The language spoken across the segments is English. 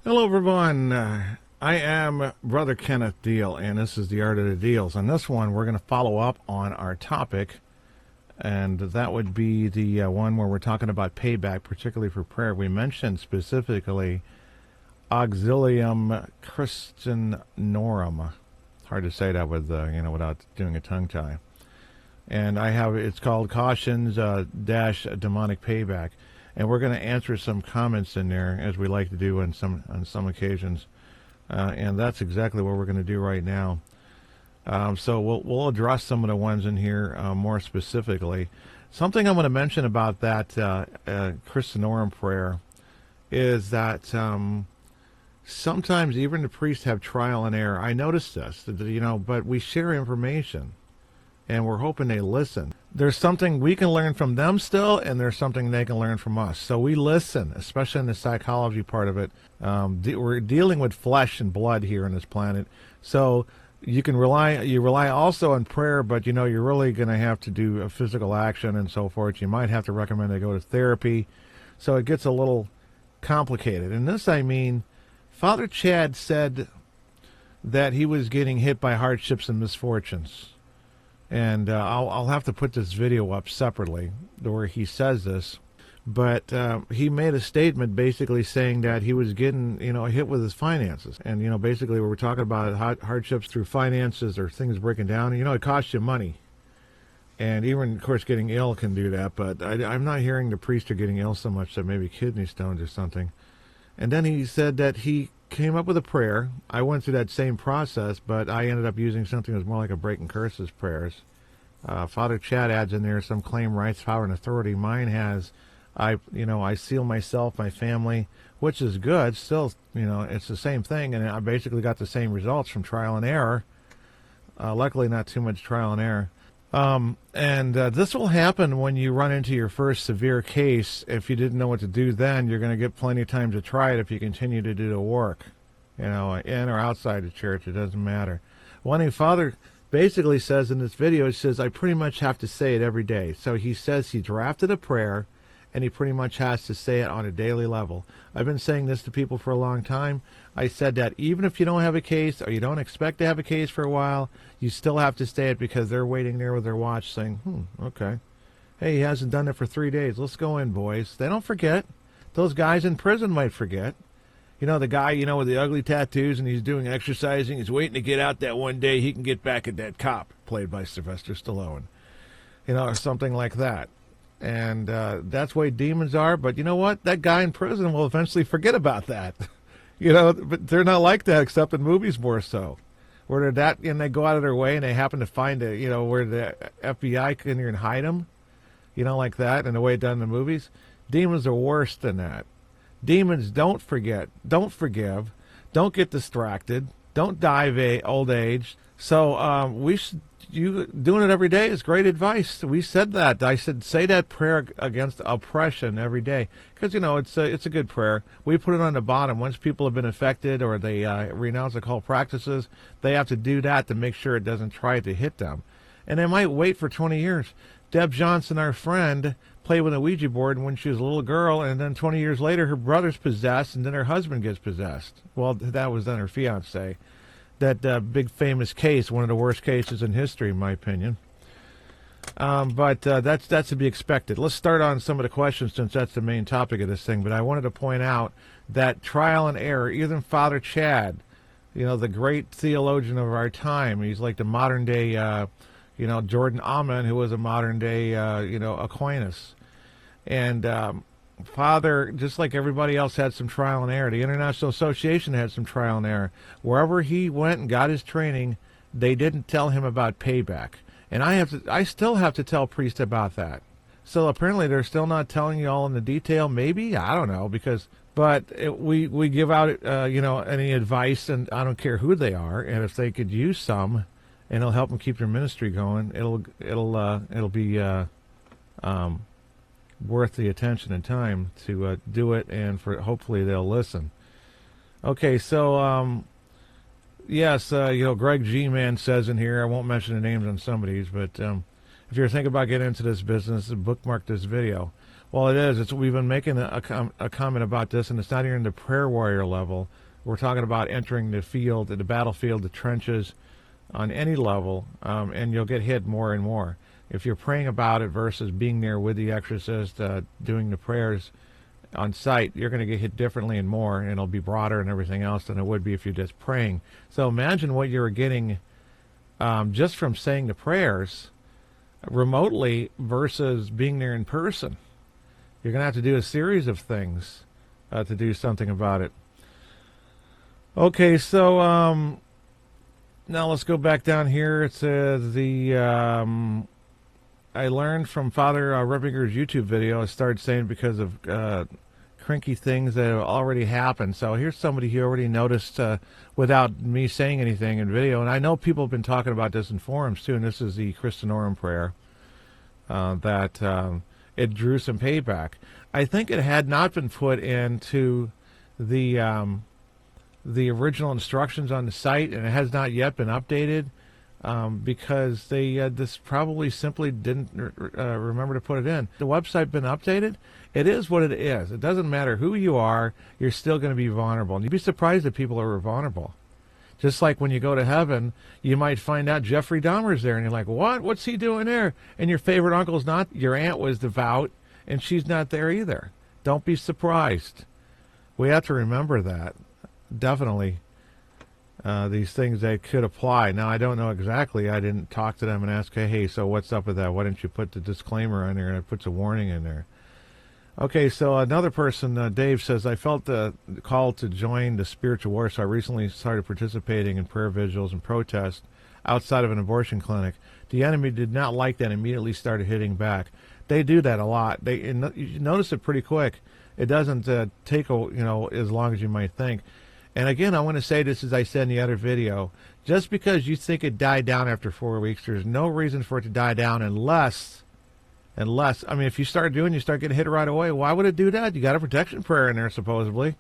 Hello, everyone. I am Brother Kenneth Deal, and this is the Art of the Deals. On this one, we're going to follow up on our topic, and that would be the one where we're talking about payback, particularly for prayer. We mentioned specifically Auxilium Christianorum. Hard to say that with without doing a tongue tie. And it's called Cautions Dash Demonic Payback. And we're going to answer some comments in there, as we like to do on some occasions, and that's exactly what we're going to do right now. So we'll address some of the ones in here more specifically. Something I'm going to mention about that Christianorum prayer is that sometimes even the priests have trial and error. I noticed this, but we share information, and we're hoping they listen. There's something we can learn from them still, and there's something they can learn from us. So we listen, especially in the psychology part of it. We're dealing with flesh and blood here on this planet. So you rely also on prayer, but you're really going to have to do a physical action and so forth. You might have to recommend they go to therapy. So it gets a little complicated. And this, I mean, Father Chad said that he was getting hit by hardships and misfortunes. And I'll have to put this video up separately where he says this. But he made a statement basically saying that he was getting, hit with his finances. And, basically we were talking about hardships through finances or things breaking down. It costs you money. And even, of course, getting ill can do that. But I'm not hearing the priests are getting ill so much that maybe kidney stones or something. And then he said that he came up with a prayer. I went through that same process, but I ended up using something that was more like a breaking curses prayers. Father Chad adds in there some claim rights, power, and authority. Mine has, I seal myself, my family, which is good. Still, it's the same thing, and I basically got the same results from trial and error. Luckily, not too much trial and error. This will happen when you run into your first severe case. If you didn't know what to do then, you're going to get plenty of time to try it if you continue to do the work, in or outside the church. It doesn't matter. One thing Father basically says in this video, he says, I pretty much have to say it every day. So he says he drafted a prayer, and he pretty much has to say it on a daily level. I've been saying this to people for a long time. I said that even if you don't have a case or you don't expect to have a case for a while, you still have to say it because they're waiting there with their watch saying, okay. Hey, he hasn't done it for 3 days. Let's go in, boys. They don't forget. Those guys in prison might forget. The guy, with the ugly tattoos and he's doing exercising, he's waiting to get out that one day he can get back at that cop, played by Sylvester Stallone. Or something like that. And that's the way demons are. But you know what? That guy in prison will eventually forget about that. But they're not like that except in movies more so. Where they're that, and they go out of their way and they happen to find where the FBI can here and hide them. Like that, and the way it's done in the movies. Demons are worse than that. Demons don't forget, don't forgive, don't get distracted, don't die of old age. So you doing it every day is great advice. We said that. I said say that prayer against oppression every day because it's a good prayer. We put it on the bottom. Once people have been affected or they renounce occult practices, they have to do that to make sure it doesn't try to hit them. And they might wait for 20 years. Deb Johnson, our friend, played with a Ouija board when she was a little girl, and then 20 years later her brother's possessed, and then her husband gets possessed. Well, that was then her fiancé. That big famous case, one of the worst cases in history, in my opinion. But that's to be expected. Let's start on some of the questions since that's the main topic of this thing. But I wanted to point out that trial and error, even Father Chad, the great theologian of our time, he's like the modern day, Jordan Amen, who was a modern day, Aquinas. And Father, just like everybody else, had some trial and error. The International Association had some trial and error. Wherever he went and got his training, they didn't tell him about payback. And I still have to tell priests about that. So apparently they're still not telling you all in the detail. Maybe, I don't know, we give out any advice, and I don't care who they are, and if they could use some, and it'll help them keep their ministry going, it'll be worth the attention and time to do it, and for hopefully they'll listen. Okay, so yes, Greg G-Man says in here, I won't mention the names on some of these, but if you're thinking about getting into this business, bookmark this video. Well, it is. We've been making a comment about this, and it's not even the prayer warrior level. We're talking about entering the field, the battlefield, the trenches, on any level, and you'll get hit more and more. If you're praying about it versus being there with the exorcist, doing the prayers on site, you're going to get hit differently and more, and it'll be broader and everything else than it would be if you're just praying. So imagine what you were getting just from saying the prayers remotely versus being there in person. You're going to have to do a series of things to do something about it. Okay, so now let's go back down here. It says I learned from Father Repinger's YouTube video. I started saying because of crinky things that have already happened. So here's somebody who already noticed without me saying anything in video. And I know people have been talking about this in forums too. And this is the Christianorum prayer that it drew some payback. I think it had not been put into the original instructions on the site, and it has not yet been updated. Because they this probably simply didn't remember to put it in. The website been updated? It is what it is. It doesn't matter who you are, you're still going to be vulnerable. And you'd be surprised that people are vulnerable. Just like when you go to heaven, you might find out Jeffrey Dahmer's there, and you're like, what? What's he doing there? And your favorite uncle's not, your aunt was devout, and she's not there either. Don't be surprised. We have to remember that. Definitely. These things that could apply. Now, I don't know exactly. I didn't talk to them and ask, hey, so what's up with that? Why didn't you put the disclaimer on there and it puts a warning in there? Okay, so another person, Dave, says, I felt the call to join the spiritual war, so I recently started participating in prayer vigils and protests outside of an abortion clinic. The enemy did not like that and immediately started hitting back. They do that a lot. You notice it pretty quick. It doesn't take as long as you might think. And again, I want to say this, as I said in the other video, just because you think it died down after 4 weeks, there's no reason for it to die down unless, I mean, if you start getting hit right away, why would it do that? You got a protection prayer in there, supposedly.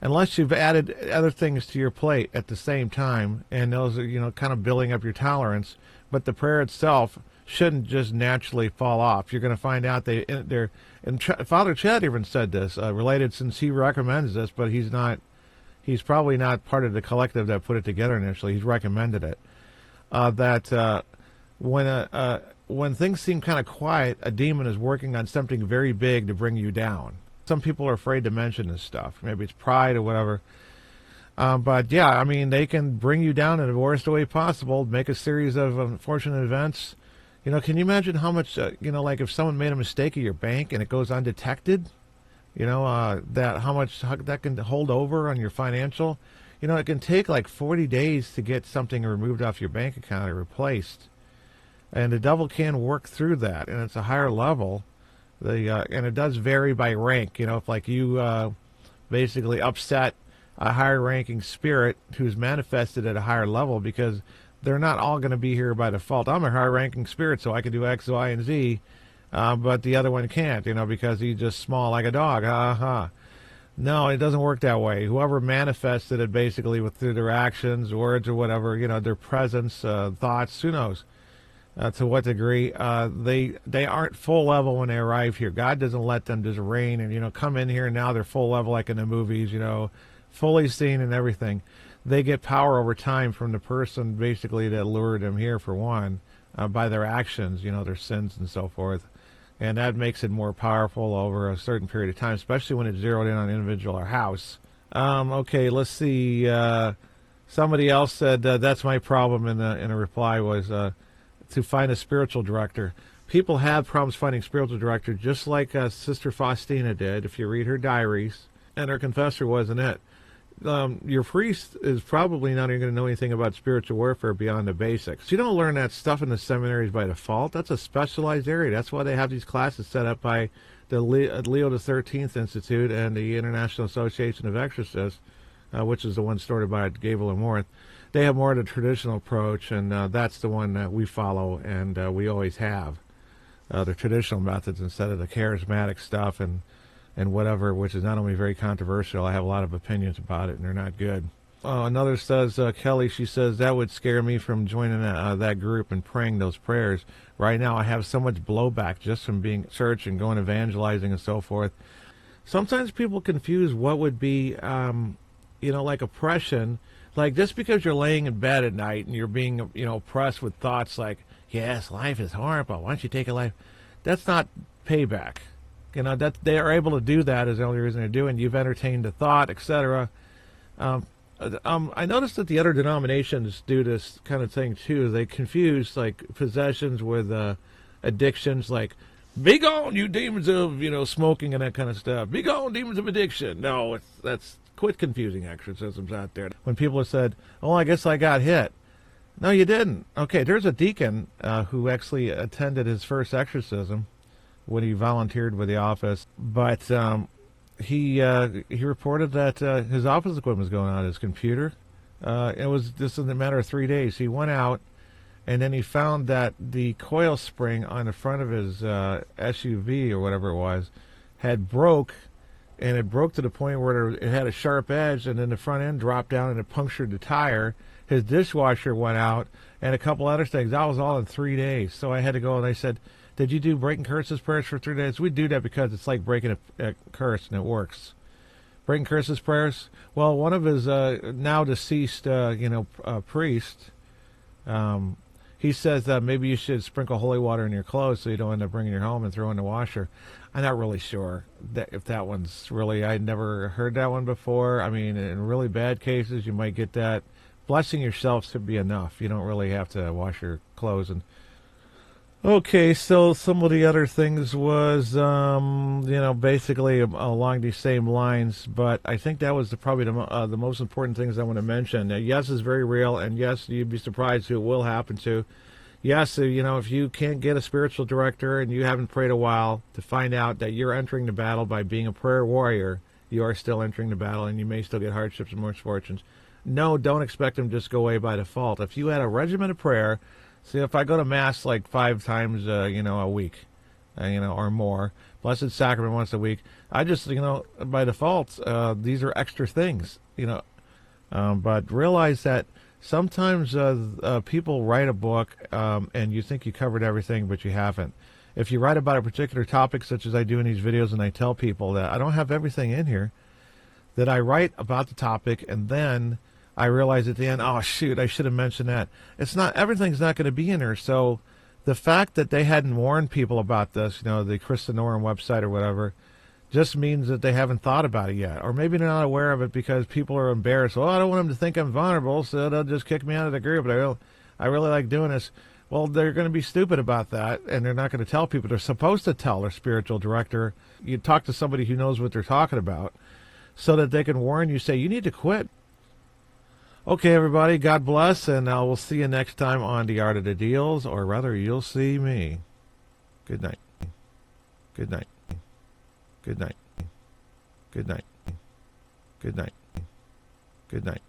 Unless you've added other things to your plate at the same time, and those are, kind of building up your tolerance, but the prayer itself shouldn't just naturally fall off. You're going to find out and Father Chad even said this, related, since he recommends this, but he's probably not part of the collective that put it together initially. He's recommended it. When things seem kind of quiet, a demon is working on something very big to bring you down. Some people are afraid to mention this stuff. Maybe it's pride or whatever. But yeah, I mean, they can bring you down in the worst way possible, make a series of unfortunate events. Can you imagine how much, like if someone made a mistake at your bank and it goes undetected? How much that can hold over on your financial. It can take like 40 days to get something removed off your bank account or replaced. And the devil can work through that, and it's a higher level. And it does vary by rank. If like you basically upset a higher ranking spirit who's manifested at a higher level, because they're not all going to be here by default. I'm a higher ranking spirit, so I can do X, Y, and Z. But the other one can't, because he's just small like a dog. No, it doesn't work that way. Whoever manifested it basically through their actions, words, or whatever, their presence, thoughts, who knows to what degree, they aren't full level when they arrive here. God doesn't let them just reign and, come in here and now they're full level like in the movies, fully seen and everything. They get power over time from the person basically that lured them here, for one, by their actions, their sins and so forth. And that makes it more powerful over a certain period of time, especially when it's zeroed in on an individual or house. Okay, let's see. Somebody else said that's my problem in a reply was to find a spiritual director. People have problems finding spiritual director, just like Sister Faustina did, if you read her diaries, and her confessor wasn't it. Your priest is probably not even going to know anything about spiritual warfare beyond the basics. You don't learn that stuff in the seminaries by default. That's a specialized area. That's why they have these classes set up by the Leo XIII Institute and the International Association of Exorcists, which is the one started by Gable and Morth. They have more of the traditional approach, and that's the one that we follow, and we always have. The traditional methods instead of the charismatic stuff and whatever, which is not only very controversial, I have a lot of opinions about it, and they're not good. Another says, Kelly, she says, that would scare me from joining that group and praying those prayers. Right now, I have so much blowback just from being at church and going evangelizing and so forth. Sometimes people confuse what would be, like oppression. Like, just because you're laying in bed at night and you're being, oppressed with thoughts like, yes, life is horrible, why don't you take a life? That's not payback. That they are able to do that is the only reason they're doing. You've entertained a thought, etc. I noticed that the other denominations do this kind of thing too. They confuse like possessions with addictions, like "Be gone, you demons of smoking and that kind of stuff. Be gone, demons of addiction." No, that's quit confusing exorcisms out there. When people have said, "Oh, I guess I got hit," no, you didn't. Okay, there's a deacon who actually attended his first exorcism when he volunteered with the office, but he reported that his office equipment was going on, his computer. It was just in a matter of 3 days. He went out, and then he found that the coil spring on the front of his SUV or whatever it was had broke, and it broke to the point where it had a sharp edge, and then the front end dropped down and it punctured the tire. His dishwasher went out, and a couple other things. That was all in 3 days. So I had to go, and I said, "Did you do breaking curses prayers for 3 days?" We do that because it's like breaking a curse, and it works. Breaking curses prayers. Well, one of his now deceased, priest, he says that maybe you should sprinkle holy water in your clothes so you don't end up bringing your home and throw in the washer. I'm not really sure if that one's really. I'd never heard that one before. I mean, in really bad cases, you might get that. Blessing yourself should be enough. You don't really have to wash your clothes. And okay, so some of the other things was, basically along these same lines, but I think that was probably the most important things I want to mention. Yes, is very real, and yes, you'd be surprised who it will happen to. Yes, if you can't get a spiritual director and you haven't prayed a while to find out that you're entering the battle by being a prayer warrior, you are still entering the battle, and you may still get hardships and misfortunes. No, don't expect them to just go away by default. If you had a regimen of prayer, see, if I go to Mass like 5 times, a week, or more, Blessed Sacrament once a week, I just, by default, these are extra things, but realize that sometimes people write a book and you think you covered everything, but you haven't. If you write about a particular topic, such as I do in these videos, and I tell people that I don't have everything in here, that I write about the topic, and then I realize at the end, oh, shoot, I should have mentioned that. Everything's not going to be in there. So the fact that they hadn't warned people about this, the Christianorum website or whatever, just means that they haven't thought about it yet. Or maybe they're not aware of it because people are embarrassed. Well, I don't want them to think I'm vulnerable, so they'll just kick me out of the group. But I really like doing this. Well, they're going to be stupid about that, and they're not going to tell people. They're supposed to tell their spiritual director. You talk to somebody who knows what they're talking about so that they can warn you, say, you need to quit. Okay, everybody, God bless, and we'll see you next time on The Art of the Deals, or rather, you'll see me. Good night. Good night. Good night. Good night. Good night. Good night.